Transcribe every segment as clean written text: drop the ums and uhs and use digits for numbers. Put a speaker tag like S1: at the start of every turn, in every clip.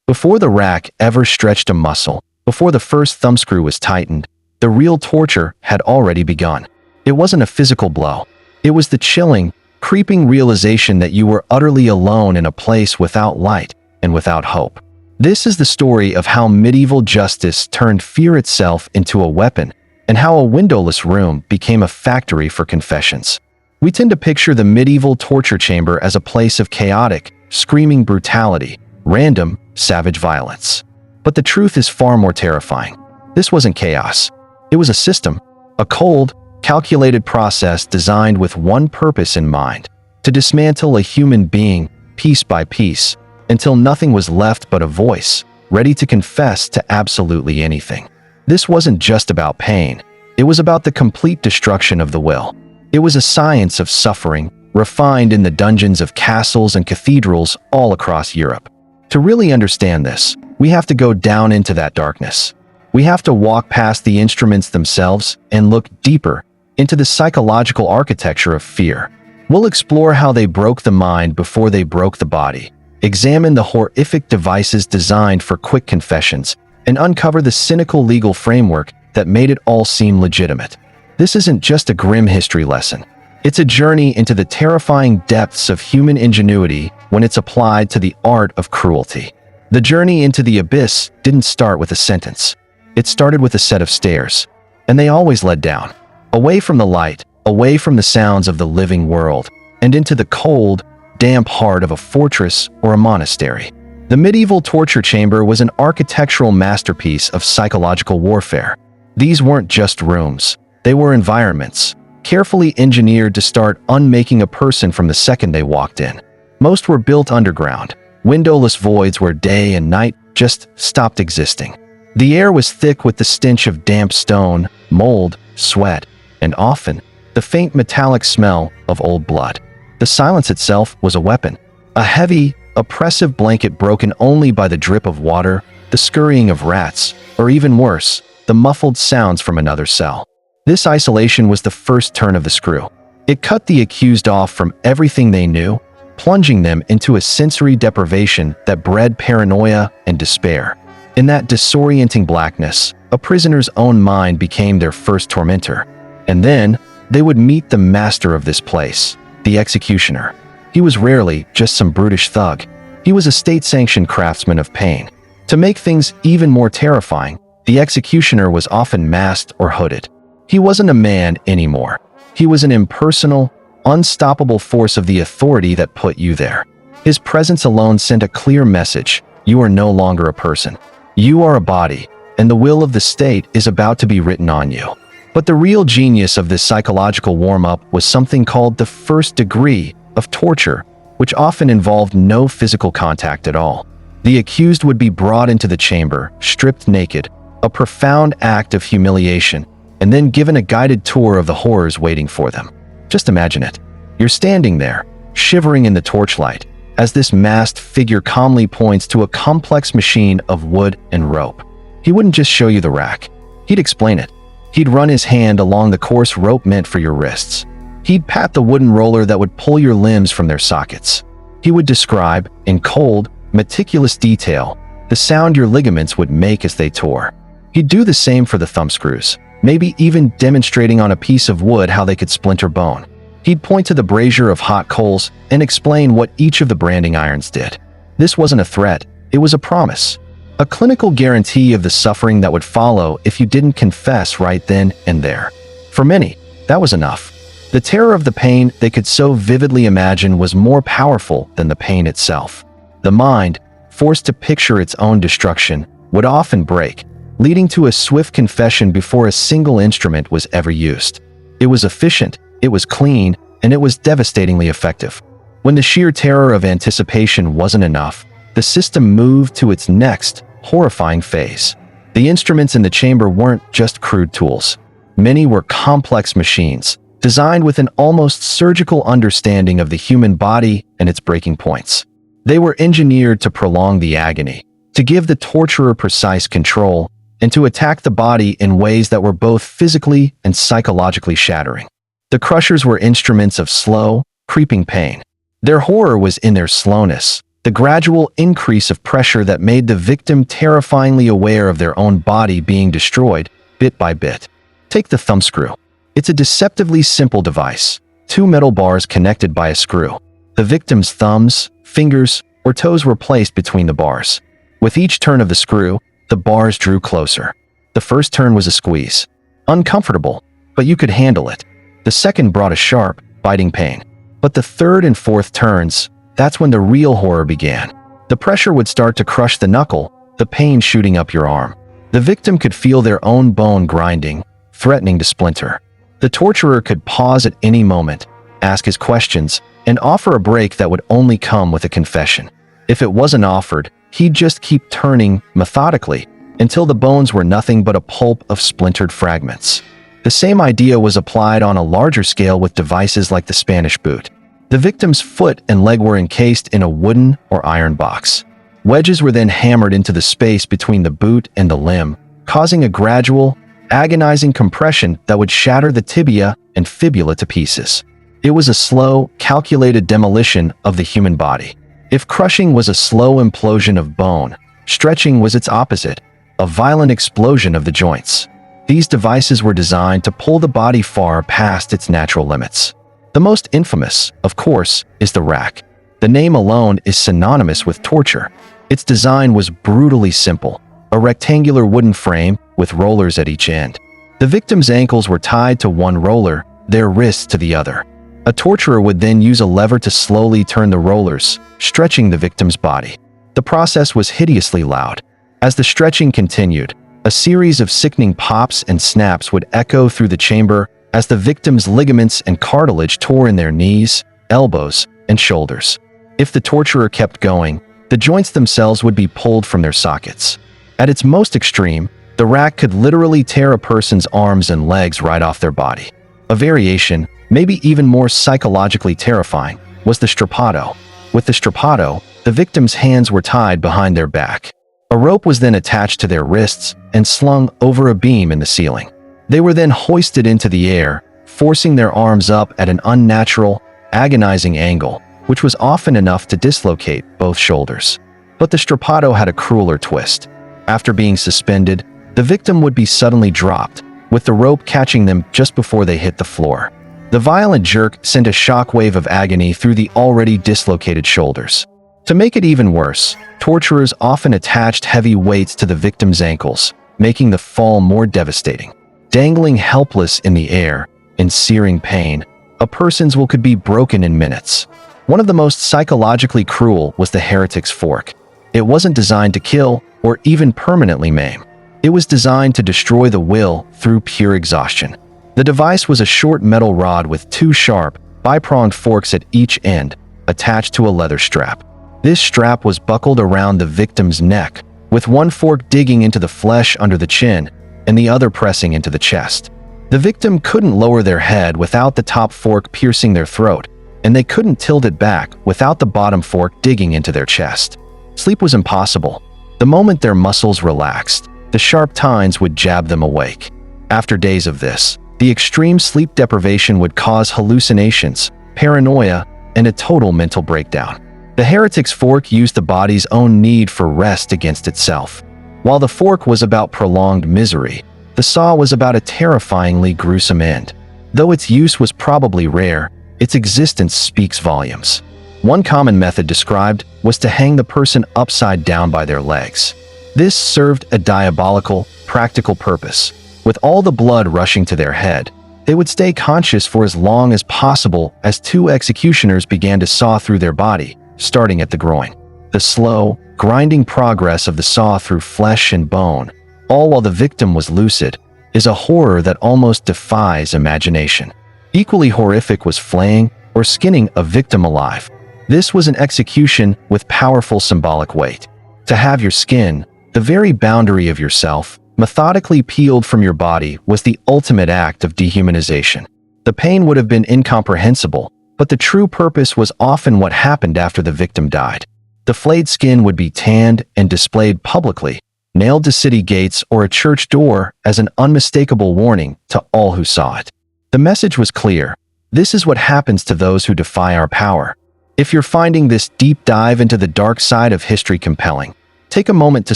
S1: Before the rack ever stretched a muscle, before the first thumbscrew was tightened, the real torture had already begun. It wasn't a physical blow. It was the chilling, creeping realization that you were utterly alone in a place without light and without hope. This is the story of how medieval justice turned fear itself into a weapon, and how a windowless room became a factory for confessions. We tend to picture the medieval torture chamber as a place of chaotic, screaming brutality, random, savage violence. But the truth is far more terrifying. This wasn't chaos. It was a system, a cold, calculated process designed with one purpose in mind: to dismantle a human being piece by piece, until nothing was left but a voice, ready to confess to absolutely anything. This wasn't just about pain. It was about the complete destruction of the will. It was a science of suffering, refined in the dungeons of castles and cathedrals all across Europe. To really understand this, we have to go down into that darkness. We have to walk past the instruments themselves and look deeper into the psychological architecture of fear. We'll explore how they broke the mind before they broke the body, examine the horrific devices designed for quick confessions, and uncover the cynical legal framework that made it all seem legitimate. This isn't just a grim history lesson. It's a journey into the terrifying depths of human ingenuity when it's applied to the art of cruelty. The journey into the abyss didn't start with a sentence. It started with a set of stairs, and they always led down, away from the light, away from the sounds of the living world, and into the cold, damp heart of a fortress or a monastery. The medieval torture chamber was an architectural masterpiece of psychological warfare. These weren't just rooms. They were environments, carefully engineered to start unmaking a person from the second they walked in. Most were built underground, windowless voids where day and night just stopped existing. The air was thick with the stench of damp stone, mold, sweat, and often the faint metallic smell of old blood. The silence itself was a weapon, a heavy, oppressive blanket broken only by the drip of water, the scurrying of rats, or even worse, the muffled sounds from another cell. This isolation was the first turn of the screw. It cut the accused off from everything they knew, plunging them into a sensory deprivation that bred paranoia and despair. In that disorienting blackness, a prisoner's own mind became their first tormentor. And then, they would meet the master of this place, the executioner. He was rarely just some brutish thug. He was a state-sanctioned craftsman of pain. To make things even more terrifying, the executioner was often masked or hooded. He wasn't a man anymore. He was an impersonal, unstoppable force of the authority that put you there. His presence alone sent a clear message: you are no longer a person. You are a body, and the will of the state is about to be written on you. But the real genius of this psychological warm-up was something called the first degree of torture, which often involved no physical contact at all. The accused would be brought into the chamber, stripped naked, a profound act of humiliation, and then given a guided tour of the horrors waiting for them. Just imagine it. You're standing there, shivering in the torchlight, as this masked figure calmly points to a complex machine of wood and rope. He wouldn't just show you the rack. He'd explain it. He'd run his hand along the coarse rope meant for your wrists. He'd pat the wooden roller that would pull your limbs from their sockets. He would describe, in cold, meticulous detail, the sound your ligaments would make as they tore. He'd do the same for the thumbscrews, maybe even demonstrating on a piece of wood how they could splinter bone. He'd point to the brazier of hot coals and explain what each of the branding irons did. This wasn't a threat, it was a promise. A clinical guarantee of the suffering that would follow if you didn't confess right then and there. For many, that was enough. The terror of the pain they could so vividly imagine was more powerful than the pain itself. The mind, forced to picture its own destruction, would often break, leading to a swift confession before a single instrument was ever used. It was efficient, it was clean, and it was devastatingly effective. When the sheer terror of anticipation wasn't enough, the system moved to its next, horrifying phase. The instruments in the chamber weren't just crude tools. Many were complex machines, designed with an almost surgical understanding of the human body and its breaking points. They were engineered to prolong the agony, to give the torturer precise control, and to attack the body in ways that were both physically and psychologically shattering. The crushers were instruments of slow, creeping pain. Their horror was in their slowness, the gradual increase of pressure that made the victim terrifyingly aware of their own body being destroyed, bit by bit. Take the thumbscrew. It's a deceptively simple device. Two metal bars connected by a screw. The victim's thumbs, fingers, or toes were placed between the bars. With each turn of the screw, the bars drew closer. The first turn was a squeeze. Uncomfortable, but you could handle it. The second brought a sharp, biting pain. But the third and fourth turns, that's when the real horror began. The pressure would start to crush the knuckle, the pain shooting up your arm. The victim could feel their own bone grinding, threatening to splinter. The torturer could pause at any moment, ask his questions, and offer a break that would only come with a confession. If it wasn't offered, he'd just keep turning, methodically, until the bones were nothing but a pulp of splintered fragments. The same idea was applied on a larger scale with devices like the Spanish boot. The victim's foot and leg were encased in a wooden or iron box. Wedges were then hammered into the space between the boot and the limb, causing a gradual, agonizing compression that would shatter the tibia and fibula to pieces. It was a slow, calculated demolition of the human body. If crushing was a slow implosion of bone, stretching was its opposite, a violent explosion of the joints. These devices were designed to pull the body far past its natural limits. The most infamous, of course, is the rack. The name alone is synonymous with torture. Its design was brutally simple, a rectangular wooden frame with rollers at each end. The victim's ankles were tied to one roller, their wrists to the other. A torturer would then use a lever to slowly turn the rollers, stretching the victim's body. The process was hideously loud. As the stretching continued, a series of sickening pops and snaps would echo through the chamber as the victim's ligaments and cartilage tore in their knees, elbows, and shoulders. If the torturer kept going, the joints themselves would be pulled from their sockets. At its most extreme, the rack could literally tear a person's arms and legs right off their body. A variation, maybe even more psychologically terrifying, was the strappado. With the strappado, the victim's hands were tied behind their back. A rope was then attached to their wrists and slung over a beam in the ceiling. They were then hoisted into the air, forcing their arms up at an unnatural, agonizing angle, which was often enough to dislocate both shoulders. But the strappado had a crueler twist. After being suspended, the victim would be suddenly dropped, with the rope catching them just before they hit the floor. The violent jerk sent a shockwave of agony through the already dislocated shoulders. To make it even worse, torturers often attached heavy weights to the victim's ankles, making the fall more devastating. Dangling helpless in the air, in searing pain, a person's will could be broken in minutes. One of the most psychologically cruel was the heretic's fork. It wasn't designed to kill or even permanently maim. It was designed to destroy the will through pure exhaustion. The device was a short metal rod with two sharp, bi-pronged forks at each end, attached to a leather strap. This strap was buckled around the victim's neck, with one fork digging into the flesh under the chin and the other pressing into the chest. The victim couldn't lower their head without the top fork piercing their throat, and they couldn't tilt it back without the bottom fork digging into their chest. Sleep was impossible. The moment their muscles relaxed, the sharp tines would jab them awake. After days of this, the extreme sleep deprivation would cause hallucinations, paranoia, and a total mental breakdown. The heretic's fork used the body's own need for rest against itself. While the fork was about prolonged misery, the saw was about a terrifyingly gruesome end. Though its use was probably rare, its existence speaks volumes. One common method described was to hang the person upside down by their legs. This served a diabolical, practical purpose. With all the blood rushing to their head, they would stay conscious for as long as possible as two executioners began to saw through their body, starting at the groin. The slow, grinding progress of the saw through flesh and bone, all while the victim was lucid, is a horror that almost defies imagination. Equally horrific was flaying or skinning a victim alive. This was an execution with powerful symbolic weight. To have your skin, the very boundary of yourself, methodically peeled from your body was the ultimate act of dehumanization. The pain would have been incomprehensible, but the true purpose was often what happened after the victim died. The flayed skin would be tanned and displayed publicly, nailed to city gates or a church door as an unmistakable warning to all who saw it. The message was clear. This is what happens to those who defy our power. If you're finding this deep dive into the dark side of history compelling, take a moment to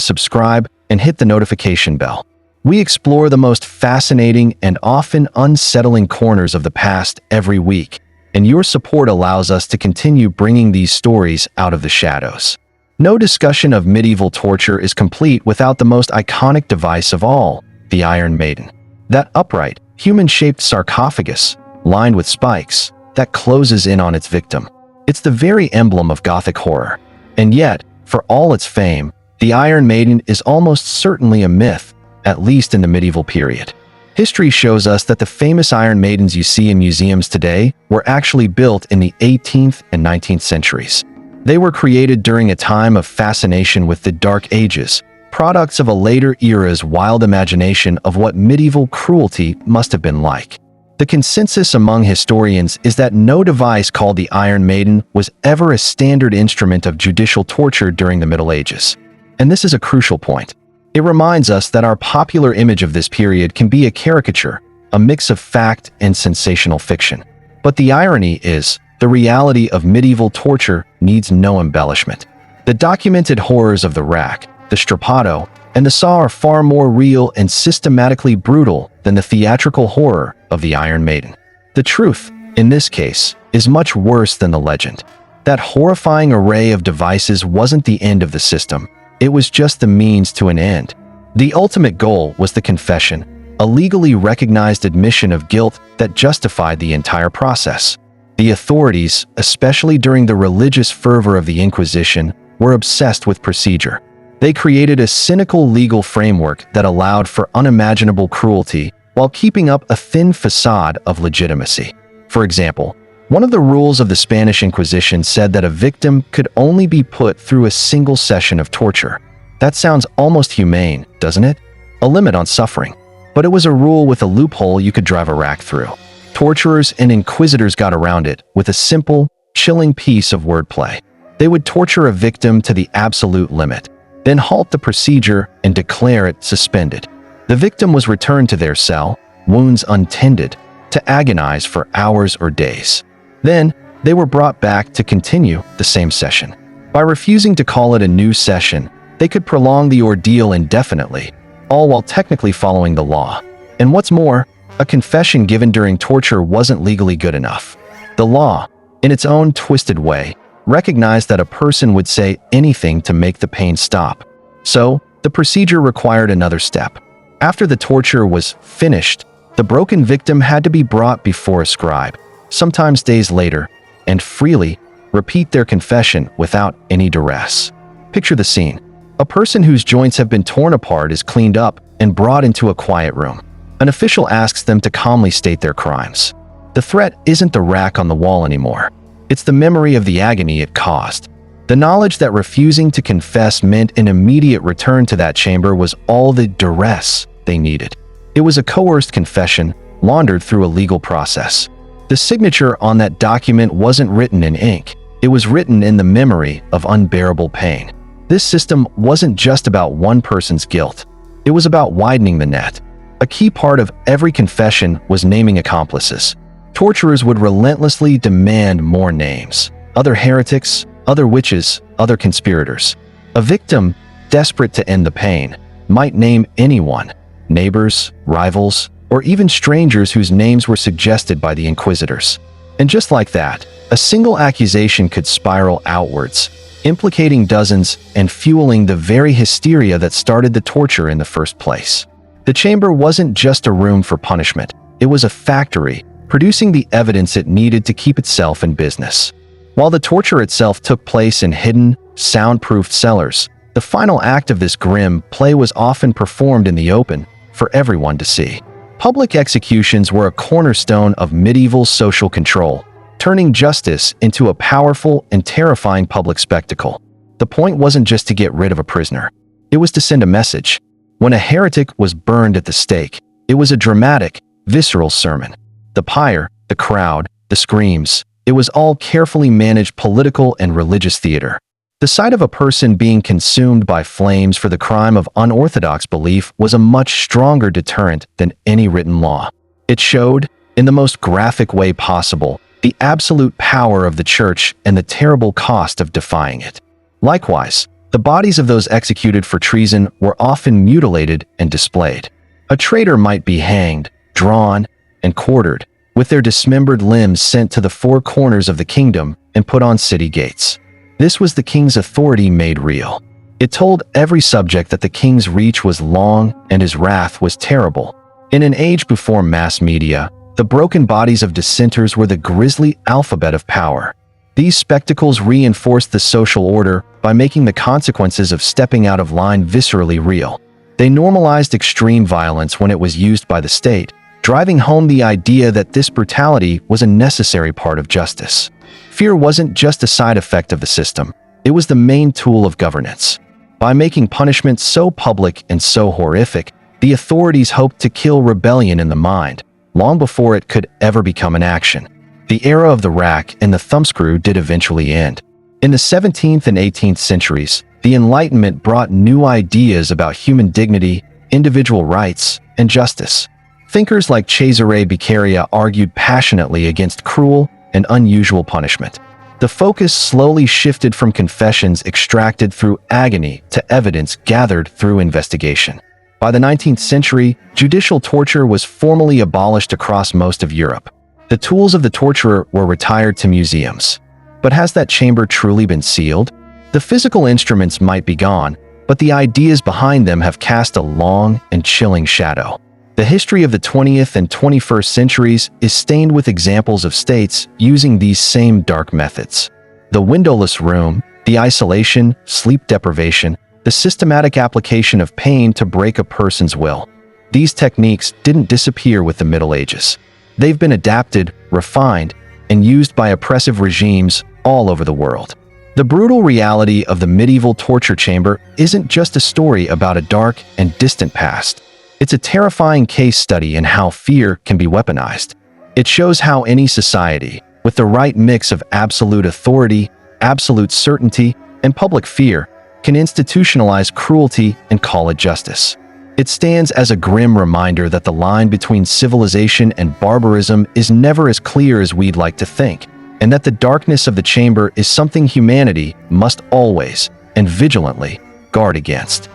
S1: subscribe and hit the notification bell. We explore the most fascinating and often unsettling corners of the past every week, and your support allows us to continue bringing these stories out of the shadows. No discussion of medieval torture is complete without the most iconic device of all, the Iron Maiden. That upright, human-shaped sarcophagus, lined with spikes, that closes in on its victim. It's the very emblem of Gothic horror. And yet, for all its fame, the Iron Maiden is almost certainly a myth, at least in the medieval period. History shows us that the famous Iron Maidens you see in museums today were actually built in the 18th and 19th centuries. They were created during a time of fascination with the Dark Ages, products of a later era's wild imagination of what medieval cruelty must have been like. The consensus among historians is that no device called the Iron Maiden was ever a standard instrument of judicial torture during the Middle Ages. And this is a crucial point. It reminds us that our popular image of this period can be a caricature, a mix of fact and sensational fiction. But the irony is, the reality of medieval torture needs no embellishment. The documented horrors of the rack, the strappado, and the saw are far more real and systematically brutal than the theatrical horror of the Iron Maiden. The truth, in this case, is much worse than the legend. That horrifying array of devices wasn't the end of the system. It was just the means to an end. The ultimate goal was the confession, a legally recognized admission of guilt that justified the entire process. The authorities, especially during the religious fervor of the Inquisition, were obsessed with procedure. They created a cynical legal framework that allowed for unimaginable cruelty while keeping up a thin facade of legitimacy. For example, one of the rules of the Spanish Inquisition said that a victim could only be put through a single session of torture. That sounds almost humane, doesn't it? A limit on suffering. But it was a rule with a loophole you could drive a rack through. Torturers and inquisitors got around it with a simple, chilling piece of wordplay. They would torture a victim to the absolute limit, then halt the procedure and declare it suspended. The victim was returned to their cell, wounds untended, to agonize for hours or days. Then, they were brought back to continue the same session. By refusing to call it a new session, they could prolong the ordeal indefinitely, all while technically following the law. And what's more, a confession given during torture wasn't legally good enough. The law, in its own twisted way, recognized that a person would say anything to make the pain stop. So, the procedure required another step. After the torture was finished, the broken victim had to be brought before a scribe, sometimes days later, and freely repeat their confession without any duress. Picture the scene. A person whose joints have been torn apart is cleaned up and brought into a quiet room. An official asks them to calmly state their crimes. The threat isn't the rack on the wall anymore. It's the memory of the agony it caused. The knowledge that refusing to confess meant an immediate return to that chamber was all the duress they needed. It was a coerced confession, laundered through a legal process. The signature on that document wasn't written in ink. It was written in the memory of unbearable pain. This system wasn't just about one person's guilt. It was about widening the net. A key part of every confession was naming accomplices. Torturers would relentlessly demand more names. Other heretics, other witches, other conspirators. A victim, desperate to end the pain, might name anyone, neighbors, rivals, or even strangers whose names were suggested by the inquisitors. And just like that, a single accusation could spiral outwards, implicating dozens and fueling the very hysteria that started the torture in the first place. The chamber wasn't just a room for punishment. It was a factory, producing the evidence it needed to keep itself in business. While the torture itself took place in hidden, soundproofed cellars, the final act of this grim play was often performed in the open for everyone to see. Public executions were a cornerstone of medieval social control, turning justice into a powerful and terrifying public spectacle. The point wasn't just to get rid of a prisoner. It was to send a message. When a heretic was burned at the stake, it was a dramatic, visceral sermon. The pyre, the crowd, the screams, it was all carefully managed political and religious theater. The sight of a person being consumed by flames for the crime of unorthodox belief was a much stronger deterrent than any written law. It showed, in the most graphic way possible, the absolute power of the church and the terrible cost of defying it. Likewise, the bodies of those executed for treason were often mutilated and displayed. A traitor might be hanged, drawn, and quartered, with their dismembered limbs sent to the four corners of the kingdom and put on city gates. This was the king's authority made real. It told every subject that the king's reach was long and his wrath was terrible. In an age before mass media, the broken bodies of dissenters were the grisly alphabet of power. These spectacles reinforced the social order by making the consequences of stepping out of line viscerally real. They normalized extreme violence when it was used by the state, driving home the idea that this brutality was a necessary part of justice. Fear wasn't just a side effect of the system, it was the main tool of governance. By making punishment so public and so horrific, the authorities hoped to kill rebellion in the mind, long before it could ever become an action. The era of the rack and the thumbscrew did eventually end. In the 17th and 18th centuries, the Enlightenment brought new ideas about human dignity, individual rights, and justice. Thinkers like Cesare Beccaria argued passionately against cruel and unusual punishment. The focus slowly shifted from confessions extracted through agony to evidence gathered through investigation. By the 19th century, judicial torture was formally abolished across most of Europe. The tools of the torturer were retired to museums. But has that chamber truly been sealed? The physical instruments might be gone, but the ideas behind them have cast a long and chilling shadow. The history of the 20th and 21st centuries is stained with examples of states using these same dark methods. The windowless room, the isolation, sleep deprivation, the systematic application of pain to break a person's will. These techniques didn't disappear with the Middle Ages. They've been adapted, refined, and used by oppressive regimes all over the world. The brutal reality of the medieval torture chamber isn't just a story about a dark and distant past. It's a terrifying case study in how fear can be weaponized. It shows how any society, with the right mix of absolute authority, absolute certainty, and public fear, can institutionalize cruelty and call it justice. It stands as a grim reminder that the line between civilization and barbarism is never as clear as we'd like to think, and that the darkness of the chamber is something humanity must always and vigilantly guard against.